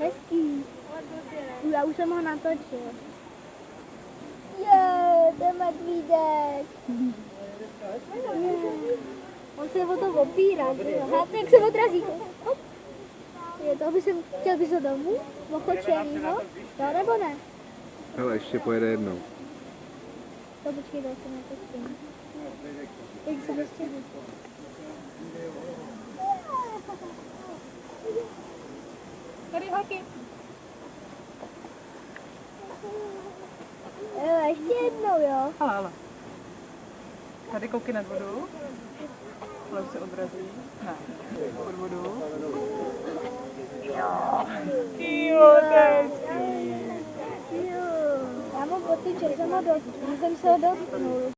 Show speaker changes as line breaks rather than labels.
Hezký. Já už jsem ho natočil. Je, to je medvídek. On se o to opírá. Háte, jak se odrazí. Hop. Je to, aby jsem chtěl bys ho domů? Ochočenýho? Jo, nebo ne?
Hele, ještě pojede jednou.
To počkej, to jsem natočil. Jak se ještě
Tady holky.
Jo, ještě jednou, jo.
Ale. Tady koukej nad vodu. Ale už se odrazí. Ne. Pod vodu. Jo, to je hezký.
Jo. Já mám pocit, že jsem se ho dotknul.